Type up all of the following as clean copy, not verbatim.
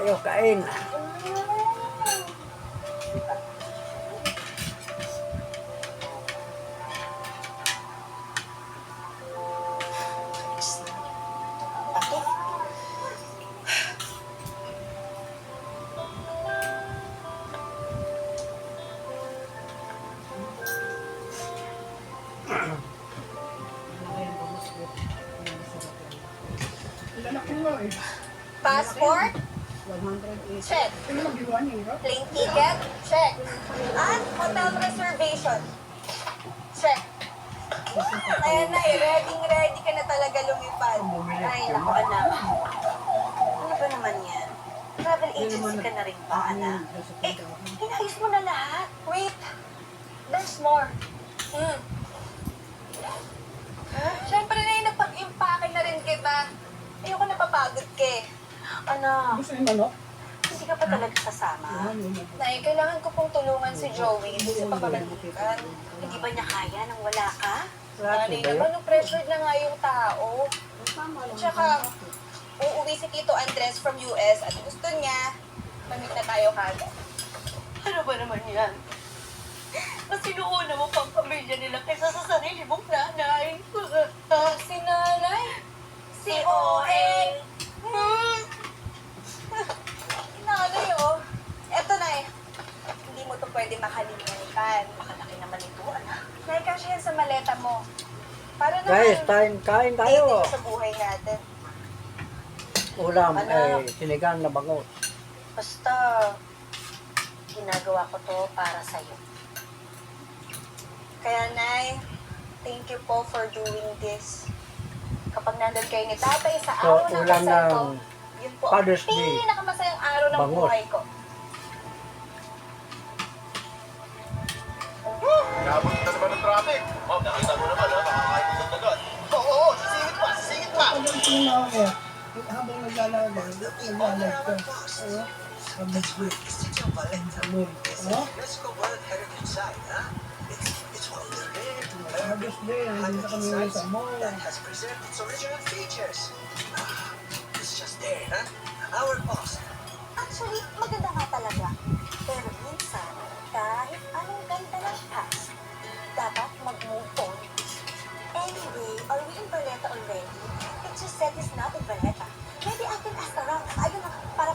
tayo, kain. Passport? 180. Check. Plane ticket? Check. At hotel reservation? Check. Ayan na, ready ka na talaga lumipad. Ay, naku anak. Ano ba naman yan? Travel agency ka na rin ba, anak? Eh, inayos mo na lahat. Wait. There's more. Siyempre na yung napag-impake na rin kita. Ayoko napapagod ka eh. Anak, Gusto yung manok? hindi ka pa talaga sasama. Nay, kailangan ko pong tulungan si Joey sa pamamalikan. Hindi ba niya kaya nang wala ka? Nanay naman, pressured na nga yung tao. Tsaka, uuwi si Tito Andres from US at gusto niya, mamit na tayo kagad. Ano ba naman yan? Mas sinuuna mo pang pamilya nila kaysa sa sarili mong nanay. Si nanay? Si OA? Nanay, oh. Eto na eh. Hindi mo to pwede makalimutan. Makalaki naman ito, anak. Nay, kasya yan sa maleta mo. Para Guys, naman, kain tayo. sa buhay natin. Ulam Anak. ay sinigang na bangus. Basta, ginagawa ko to para sa'yo. Kaya, Nay, thank you po for doing this. Kapag nandun kayo ni Tatay sa So, araw ng ulam kasal ko, ng yun po ang Father's Day. pinakamasayang araw ng Bangus. buhay ko. Nabot na naman ng traffic. Ma'am, nakita mo naman, ha? Makakain mo sa dagat. Oo, sisingit pa, sisingit pa. Habang naglalagay, naglalagay ko. Let's go well heritage site, huh? It's wonderful. Father's Day, nandito kami sa mall. That has preserved its original features. It's just there, huh? Our boss. Actually, maganda nga talaga. Pero minsan, kahit anong ganda ng past, dapat mag-move on. Anyway, are we in Valletta already? It just said it's not in Valletta. Maybe I can ask around. Ayun na, para.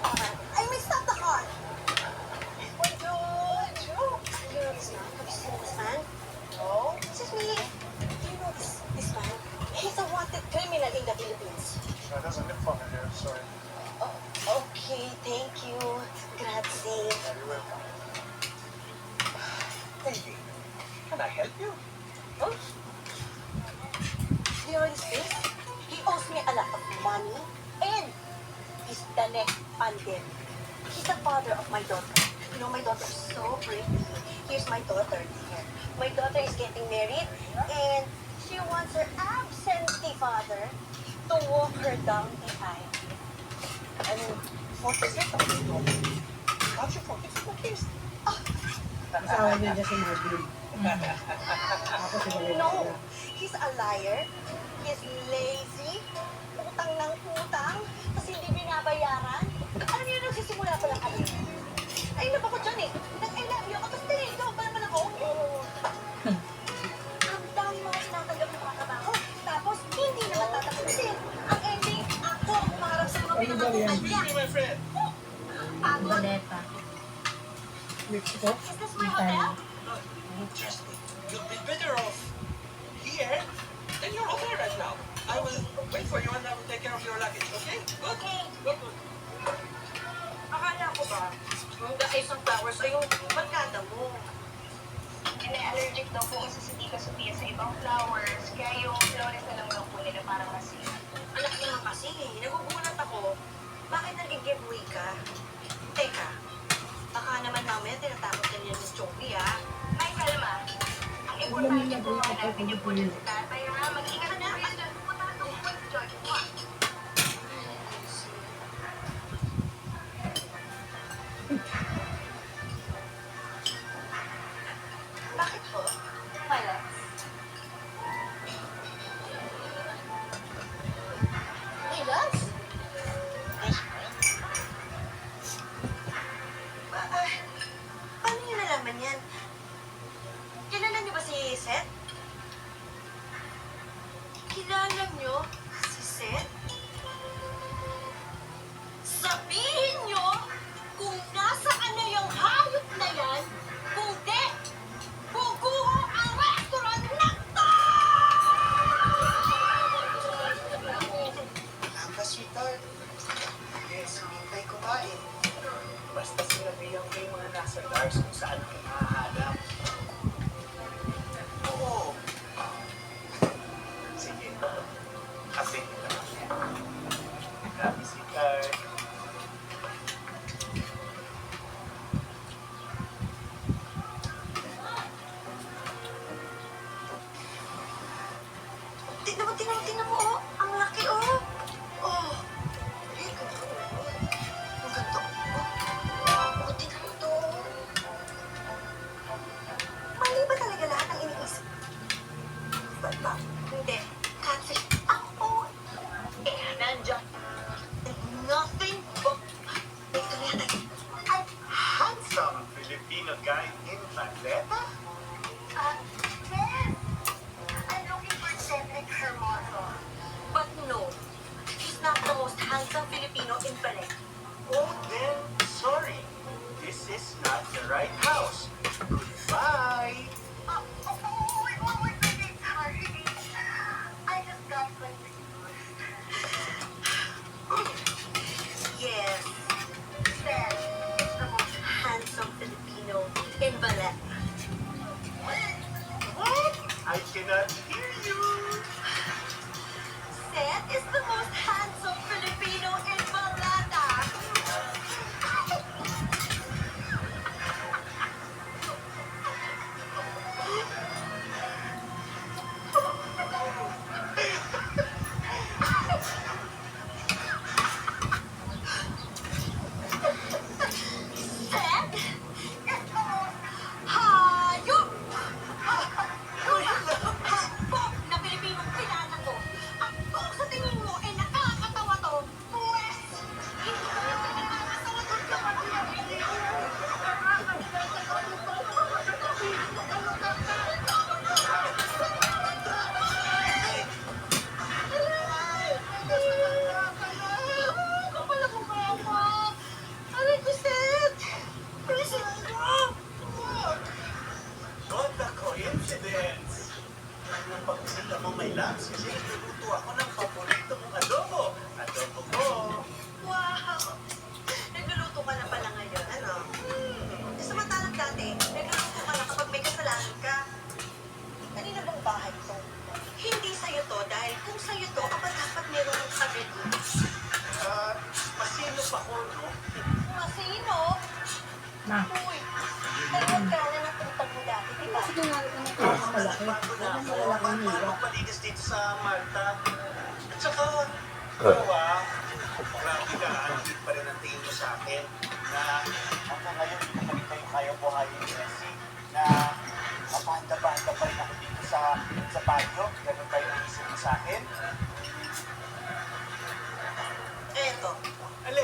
I may stop the car! Oh my God, Joe! You know this man? Have you seen this man? No. Excuse me. Do you know this man? He's a wanted criminal in the Philippines. That doesn't look familiar, sorry. Oh, okay, thank you. Grazie. You're welcome. Hey, can I help you? Oh? Do you know this face? He owes me a lot of money and he's the next pandemic. He's the father of my daughter. You know, my daughter is so pretty. Here's my daughter here. My daughter is getting married and she wants her absentee father to walk her down the aisle. I mean, what is it? How'd you forget the case? Asawa niya dyan si Marvin. Ako si Valeria. No, he's a liar. He's lazy. Utang ng utang. Kasi hindi binabayaran. Alam niyo, nagsisimula pa lang kami. Ay, napa ko dyan eh. Nag-I love you ako. Tapos tiniligaw pa naman ako. Ang dami mga tinatanggap ng mga trabaho. Tapos, hindi naman tatapusin. Ang ending, ako ang umarap sa mga pinakakutan niya. my friend. Pagod. Baleta. Mexico. Is this my hotel? Trust me, you'll be better off here than your hotel right now. I will wait for you and I will take care of your luggage, okay? Okay. Good, good. Akala ko ba, yung guys ng flowers ay yung barkada mo. Allergic daw po kasi si Tita Sofia sa ibang flowers, kaya yung flowers na lang daw po nila parang masin. Anak naman kasi, nagugulat ako. Bakit nag-giveaway ka? Teka, baka naman mamaya tinatapos na niya si Joey, ha? May kalma. Ang importante po, hanapin niyo po dyan si tatay, ha? Mag-ingat na kayo dyan. Pupunta na po si George. Bakit po? Wala. Hey, Lance. Yes, friend. Sabihin nyo kung nasaan na yung hayop na yan, kung di, bubuho ang restaurant na to! Wala ba, sweetheart? Yes, hintay kumain. Basta sinabihan ko yung mga nasa bars kung saan ako mahahanap. Oo. Sige. Kasi kita. Grabe, sweetheart. Tingnan mo, oh. Ang laki, oh. Oh. Ay, ganda, oh. Ang ganda, oh. Oh, tingnan mo to. Mali ba talaga lahat ang iniisip? Ba't ba? Hindi. Catfish. Oh. Eh, nandiyan. Nothing but... Ito na yata. Handsome Filipino guy in Atleta? Yes. I'm looking for Cedric Hermoso. But no, he's not the most handsome Filipino in Ballet. Oh, then, sorry. This is not the right house. Goodbye. Wait, sorry. I just got confused. Yes, Seth is the most handsome Filipino in Ballet. What? I cannot hear you. Seth is the most handsome Filipino in Balata. Seth is the most hayop! Hapok na Pilipinong kilala ko. At kung sa tingin mo ay nakakatawa to, pues, hindi ko na pinakakatawa to sa kapal ako mama. Aray ko, Seth. Listen mo. What a coincidence. Nung pagbisita mo, my loves, kasi nagluto ako ng paborito mong adobo. Adobo ko. Wow! Nagluluto ka na pala ngayon, ano? Samantalang dati, nagluluto ka na kapag may kasalanan ka. Kanina bang bahay to? Hindi sa'yo to dahil kung sa'yo to, aba dapat meron ng sabi dito. Masino pa ko, no? Masino? Na. Uy, talagang gana ng tuntag mo dati, di ba? Sige nga, ano ka malaki? Bago na Ano ako, malaki paano nila? magpalinis dito sa Malta? At saka, grabe ka, hindi pa rin ang tingin mo sa akin na hanggang ngayon hindi pa rin kayo kaya buhayin ni Nessie na mapahanda-bahanda pa rin ako dito sa patio. Ganun kayo ang isip mo sa akin? Eto, Alin?